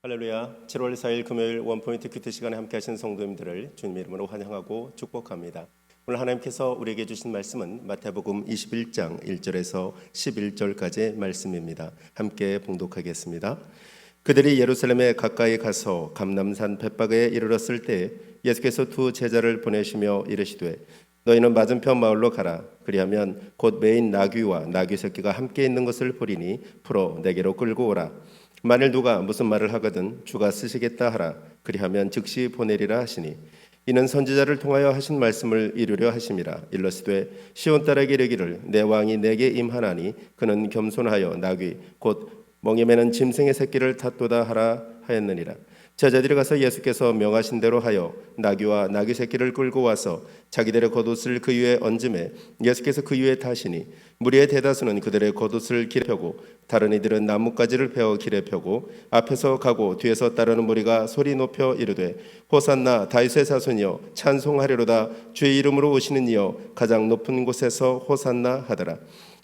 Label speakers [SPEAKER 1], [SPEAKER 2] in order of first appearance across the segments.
[SPEAKER 1] 할렐루야. 7월 4일 금요일 원포인트 큐티 시간에 함께 하신 성도님들을 주님의 이름으로 환영하고 축복합니다. 오늘 하나님께서 우리에게 주신 말씀은 마태복음 21장 1절에서 11절까지의 말씀입니다. 함께 봉독하겠습니다. 그들이 예루살렘에 가까이 가서 감람산 벳바그에 이르렀을 때 예수께서 두 제자를 보내시며 이르시되 너희는 맞은편 마을로 가라. 그리하면 곧 매인 나귀와 나귀 새끼가 함께 있는 것을 보리니 풀어 내게로 끌고 오라. 만일 누가 무슨 말을 하거든 주가 쓰시겠다 하라. 그리하면 즉시 보내리라 하시니 이는 선지자를 통하여 하신 말씀을 이루려 하심이라. 일러스되 시온 딸에게 이르기를 내 왕이 내게 임하나니 그는 겸손하여 나귀 곧 멍에 매는 짐승의 새끼를 탔도다 하라 하였느니라. 제자들이 가서 예수께서 명하신 대로 하여 나귀와 나귀 새끼를 끌고 와서 자기들의 겉옷을 그 위에 얹음에 예수께서 그 위에 타시니 무리의 대다수는 그들의 겉옷을 길에 펴고 다른 이들은 나뭇가지를 베어 길에 펴고 앞에서 가고 뒤에서 따르는 무리가 소리 높여 이르되 호산나 다윗의 자손이여 찬송하리로다. 주의 이름으로 오시는 이여 가장 높은 곳에서 호산나 하더라.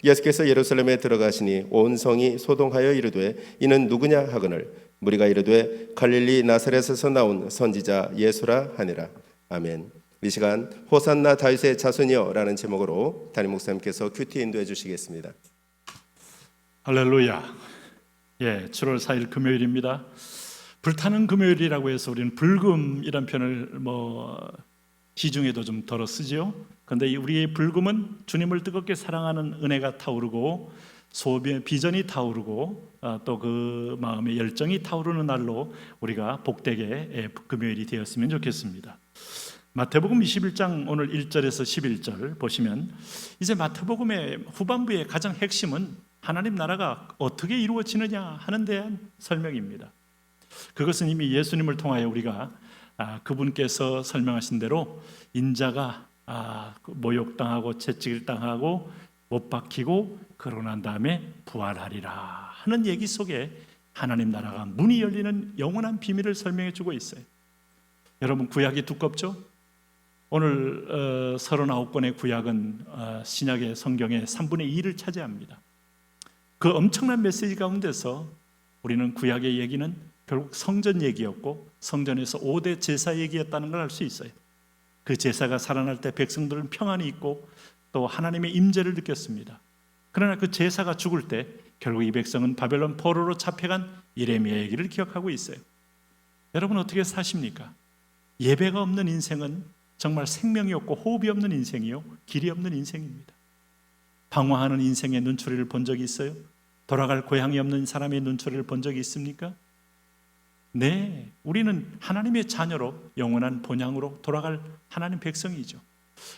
[SPEAKER 1] 예수께서 예루살렘에 들어가시니 온 성이 소동하여 이르되 이는 누구냐 하거늘 무리가 이르되 갈릴리 나사렛에서 나온 선지자 예수라 하니라. 아멘. 이 시간 호산나 다윗의 자손이여 라는 제목으로 담임 목사님께서 큐티 인도해 주시겠습니다.
[SPEAKER 2] 할렐루야. 7월 4일 금요일입니다. 불타는 금요일이라고 해서 우리는 불금이란 표현을 시중에도 좀 덜어 쓰지요. 그런데 우리의 불금은 주님을 뜨겁게 사랑하는 은혜가 타오르고 소비의 비전이 타오르고 또 그 마음의 열정이 타오르는 날로 우리가 복되게 금요일이 되었으면 좋겠습니다. 마태복음 21장 오늘 1절에서 11절 보시면 이제 마태복음의 후반부의 가장 핵심은 하나님 나라가 어떻게 이루어지느냐 하는 대한 설명입니다. 그것은 이미 예수님을 통하여 우리가 그분께서 설명하신 대로 인자가 모욕당하고 채찍을 당하고 못 박히고 그러고 난 다음에 부활하리라 하는 얘기 속에 하나님 나라가 문이 열리는 영원한 비밀을 설명해 주고 있어요. 여러분 구약이 두껍죠? 오늘 39권의 구약은 신약의 성경의 3분의 2를 차지합니다. 그 엄청난 메시지 가운데서 우리는 구약의 얘기는 결국 성전 얘기였고 성전에서 5대 제사 얘기였다는 걸 알 수 있어요. 그 제사가 살아날 때 백성들은 평안이 있고 또 하나님의 임재를 느꼈습니다. 그러나 그 제사가 죽을 때 결국 이 백성은 바벨론 포로로 잡혀간 예레미야 얘기를 기억하고 있어요. 여러분 어떻게 사십니까? 예배가 없는 인생은 정말 생명이 없고 호흡이 없는 인생이요 길이 없는 인생입니다. 방황하는 인생의 눈초리를 본 적이 있어요? 돌아갈 고향이 없는 사람의 눈초리를 본 적이 있습니까? 네, 우리는 하나님의 자녀로 영원한 본향으로 돌아갈 하나님 백성이죠.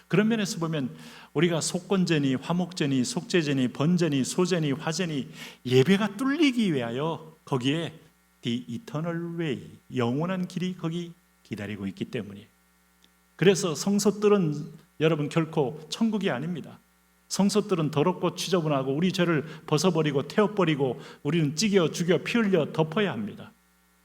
[SPEAKER 2] 그런 면에서 보면 우리가 속건제니 화목제니 속죄제니 번제니 소제니 화제니 예배가 뚫리기 위하여 거기에 The Eternal Way, 영원한 길이 거기 기다리고 있기 때문이에요. 그래서 성소들은 여러분 결코 천국이 아닙니다. 성소들은 더럽고 지저분하고 우리 죄를 벗어버리고 태워버리고 우리는 찌겨 죽여 피 흘려 덮어야 합니다.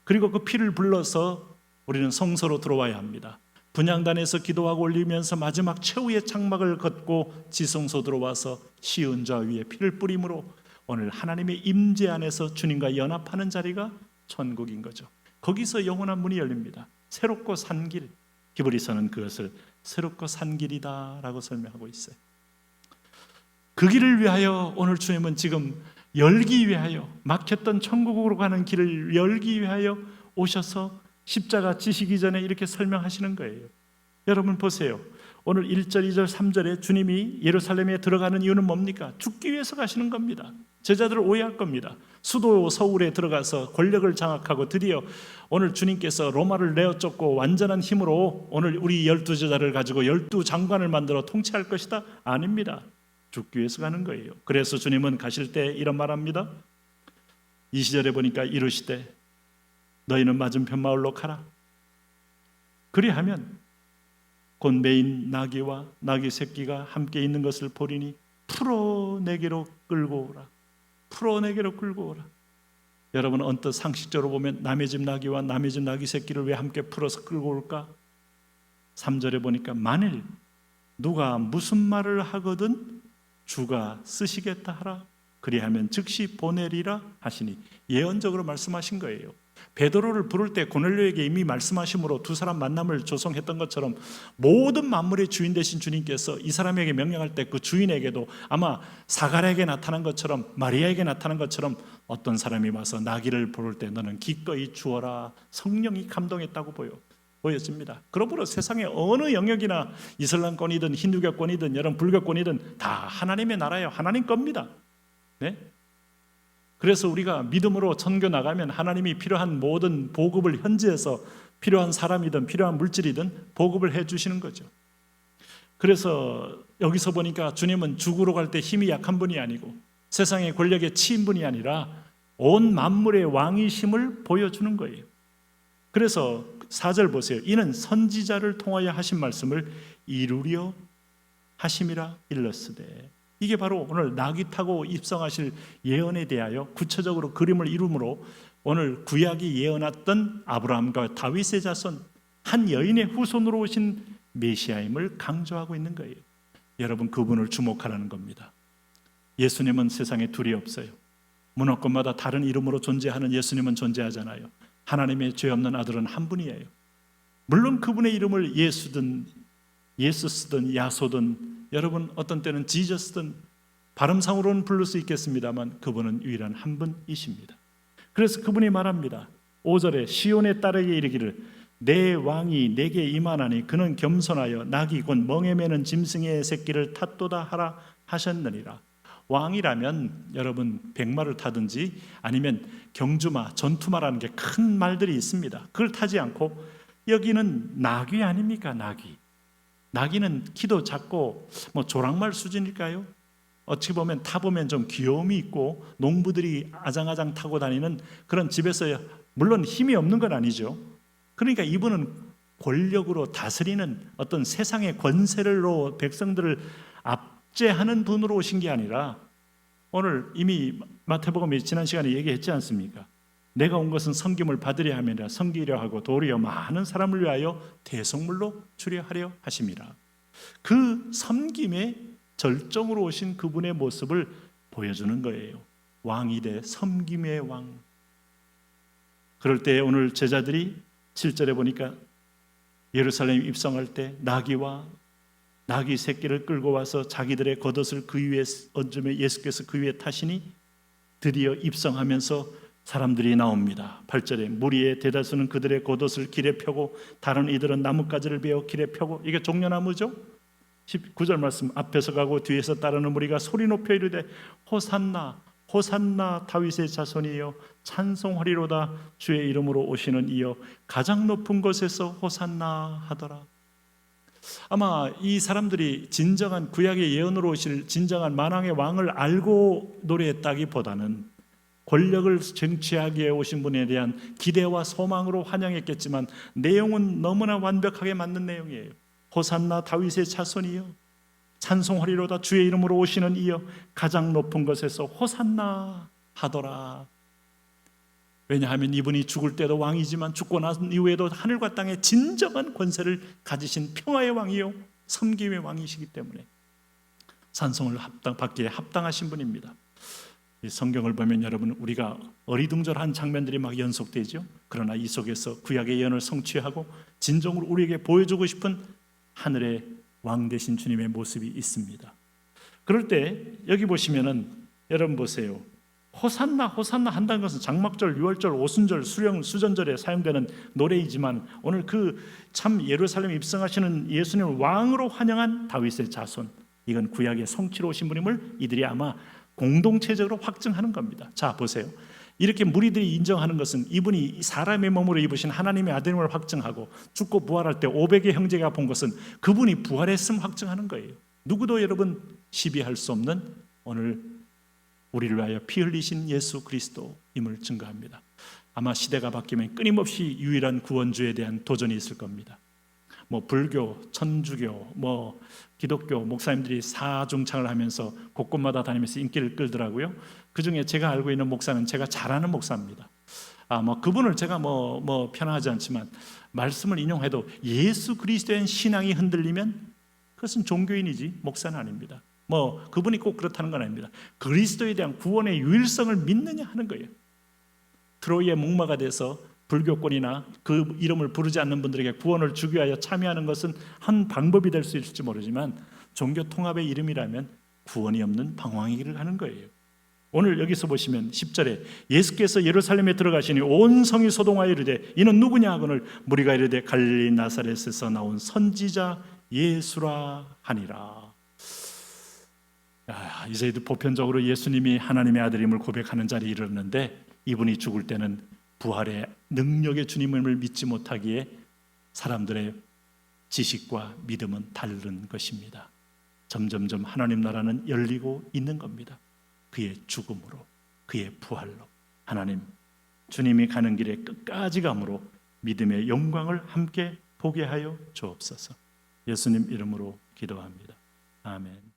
[SPEAKER 2] 그리고 그 피를 불러서 우리는 성소로 들어와야 합니다. 분향단에서 기도하고 올리면서 마지막 최후의 장막을 걷고 지성소 들어와서 시은좌 위에 피를 뿌림으로 오늘 하나님의 임재 안에서 주님과 연합하는 자리가 천국인 거죠. 거기서 영원한 문이 열립니다. 새롭고 산 길, 히브리서는 그것을 새롭고 산 길이다 라고 설명하고 있어요. 그 길을 위하여 오늘 주님은 지금 열기 위하여 막혔던 천국으로 가는 길을 열기 위하여 오셔서 십자가 지시기 전에 이렇게 설명하시는 거예요. 여러분 보세요. 오늘 1절, 2절, 3절에 주님이 예루살렘에 들어가는 이유는 뭡니까? 죽기 위해서 가시는 겁니다. 제자들을 오해할 겁니다. 수도 서울에 들어가서 권력을 장악하고 드디어 오늘 주님께서 로마를 내어쫓고 완전한 힘으로 오늘 우리 12제자를 가지고 12장관을 만들어 통치할 것이다? 아닙니다. 죽기 위해서 가는 거예요. 그래서 주님은 가실 때 이런 말합니다. 2시절에 보니까 이르시되 너희는 맞은편 마을로 가라. 그리하면 곧 매인 나귀와 나귀 새끼가 함께 있는 것을 보리니 풀어 내게로 끌고 오라. 풀어 내게로 끌고 오라. 여러분 언뜻 상식적으로 보면 남의 집 나귀와 남의 집 나귀 새끼를 왜 함께 풀어서 끌고 올까? 3절에 보니까 만일 누가 무슨 말을 하거든 주가 쓰시겠다 하라. 그리하면 즉시 보내리라 하시니 예언적으로 말씀하신 거예요. 베드로를 부를 때 고넬료에게 이미 말씀하심으로 두 사람 만남을 조성했던 것처럼 모든 만물의 주인 되신 주님께서 이 사람에게 명령할 때 그 주인에게도 아마 사가랴에게 나타난 것처럼 마리아에게 나타난 것처럼 어떤 사람이 와서 나귀를 부를 때 너는 기꺼이 주어라. 성령이 감동했다고 보여집니다. 그러므로 세상의 어느 영역이나 이슬람권이든 힌두교권이든 여러분 불교권이든 다 하나님의 나라예요. 하나님 겁니다. 네? 그래서 우리가 믿음으로 선교 나가면 하나님이 필요한 모든 보급을 현지에서 필요한 사람이든 필요한 물질이든 보급을 해 주시는 거죠. 그래서 여기서 보니까 주님은 죽으러 갈 때 힘이 약한 분이 아니고 세상의 권력에 치인 분이 아니라 온 만물의 왕이심을 보여주는 거예요. 그래서 4절 보세요. 이는 선지자를 통하여 하신 말씀을 이루려 하심이라 일렀으되. 이게 바로 오늘 나귀 타고 입성하실 예언에 대하여 구체적으로 그림을 이루므로 오늘 구약이 예언했던 아브라함과 다윗의 자손 한 여인의 후손으로 오신 메시아임을 강조하고 있는 거예요. 여러분 그분을 주목하라는 겁니다. 예수님은 세상에 둘이 없어요. 문화권마다 다른 이름으로 존재하는 예수님은 존재하잖아요. 하나님의 죄 없는 아들은 한 분이에요. 물론 그분의 이름을 예수든 예수스든 야소든 여러분 어떤 때는 지저스든 발음상으로는 부를 수 있겠습니다만 그분은 유일한 한 분이십니다. 그래서 그분이 말합니다. 5절에 시온의 딸에게 이르기를 내 왕이 내게 임하나니 그는 겸손하여 낙이 곧 멍에 매는 짐승의 새끼를 탔도다 하라 하셨느니라. 왕이라면 여러분 백마를 타든지 아니면 경주마, 전투마라는 게 큰 말들이 있습니다. 그걸 타지 않고 여기는 나귀 아닙니까? 나귀는 키도 작고 뭐 조랑말 수준일까요? 어찌 보면 타보면 좀 귀여움이 있고 농부들이 아장아장 타고 다니는 그런 집에서 물론 힘이 없는 건 아니죠. 그러니까 이분은 권력으로 다스리는 어떤 세상의 권세를로 백성들을 압제하는 분으로 오신 게 아니라 오늘 이미 마태복음에 지난 시간에 얘기했지 않습니까? 내가 온 것은 섬김을 받으려 함이라 섬기려 하고 도리어 많은 사람을 위하여 대속물로 주려 하려 하심이라. 그 섬김의 절정으로 오신 그분의 모습을 보여주는 거예요. 왕이 돼 섬김의 왕. 그럴 때 오늘 제자들이 7절에 보니까 예루살렘 입성할 때 나귀 새끼를 끌고 와서 자기들의 겉옷을 그 위에 얹으며 예수께서 그 위에 타시니 드디어 입성하면서 사람들이 나옵니다. 8절에 무리의 대다수는 그들의 겉옷을 길에 펴고 다른 이들은 나뭇가지를 베어 길에 펴고 이게 종려나무죠. 19절 말씀 앞에서 가고 뒤에서 따르는 무리가 소리 높여 이르되 호산나 호산나 다윗의 자손이여 찬송하리로다 주의 이름으로 오시는 이여 가장 높은 곳에서 호산나 하더라. 아마 이 사람들이 진정한 구약의 예언으로 오실 진정한 만왕의 왕을 알고 노래했다기보다는 권력을 쟁취하기 위해 오신 분에 대한 기대와 소망으로 환영했겠지만 내용은 너무나 완벽하게 맞는 내용이에요. 호산나 다윗의 자손이여 찬송하리로다 주의 이름으로 오시는 이여 가장 높은 곳에서 호산나 하더라. 왜냐하면 이분이 죽을 때도 왕이지만 죽고 난 이후에도 하늘과 땅의 진정한 권세를 가지신 평화의 왕이요 섬김의 왕이시기 때문에 찬송을 받기에 합당하신 분입니다. 이 성경을 보면 여러분 우리가 어리둥절한 장면들이 막 연속되죠. 그러나 이 속에서 구약의 예언을 성취하고 진정으로 우리에게 보여주고 싶은 하늘의 왕 되신 주님의 모습이 있습니다. 그럴 때 여기 보시면은 여러분 보세요. 호산나 호산나 한다는 것은 장막절, 유월절, 오순절, 수령, 수전절에 사용되는 노래이지만 오늘 그 참 예루살렘 입성하시는 예수님을 왕으로 환영한 다윗의 자손, 이건 구약의 성취로 오신 분임을 이들이 아마 공동체적으로 확증하는 겁니다. 자 보세요. 이렇게 무리들이 인정하는 것은 이분이 사람의 몸으로 입으신 하나님의 아들임을 확증하고 죽고 부활할 때 500의 형제가 본 것은 그분이 부활했음 확증하는 거예요. 누구도 여러분 시비할 수 없는 오늘 우리를 위하여 피 흘리신 예수 그리스도임을 증거합니다. 아마 시대가 바뀌면 끊임없이 유일한 구원주에 대한 도전이 있을 겁니다. 뭐 불교, 천주교, 뭐 기독교 목사님들이 사중창을 하면서 곳곳마다 다니면서 인기를 끌더라고요. 그 중에 제가 알고 있는 목사는 제가 잘 아는 목사입니다. 뭐 그분을 제가 뭐 편하지 않지만 말씀을 인용해도 예수 그리스도의 신앙이 흔들리면 그것은 종교인이지 목사는 아닙니다. 뭐 그분이 꼭 그렇다는 건 아닙니다. 그리스도에 대한 구원의 유일성을 믿느냐 하는 거예요. 트로이의 목마가 돼서 불교권이나 그 이름을 부르지 않는 분들에게 구원을 주기 위하여 참여하는 것은 한 방법이 될 수 있을지 모르지만 종교 통합의 이름이라면 구원이 없는 방황이기를 하는 거예요. 오늘 여기서 보시면 10절에 예수께서 예루살렘에 들어가시니 온 성이 소동하여 이르되 이는 누구냐 하거늘 무리가 이르되 갈릴리 나사렛에서 나온 선지자 예수라 하니라. 이제 보편적으로 예수님이 하나님의 아들임을 고백하는 자리에 이르렀는데 이분이 죽을 때는 부활의 능력의 주님을 믿지 못하기에 사람들의 지식과 믿음은 다른 것입니다. 점점점 하나님 나라는 열리고 있는 겁니다. 그의 죽음으로, 그의 부활로 하나님 주님이 가는 길에 끝까지 감으로 믿음의 영광을 함께 보게 하여 주옵소서. 예수님 이름으로 기도합니다. 아멘.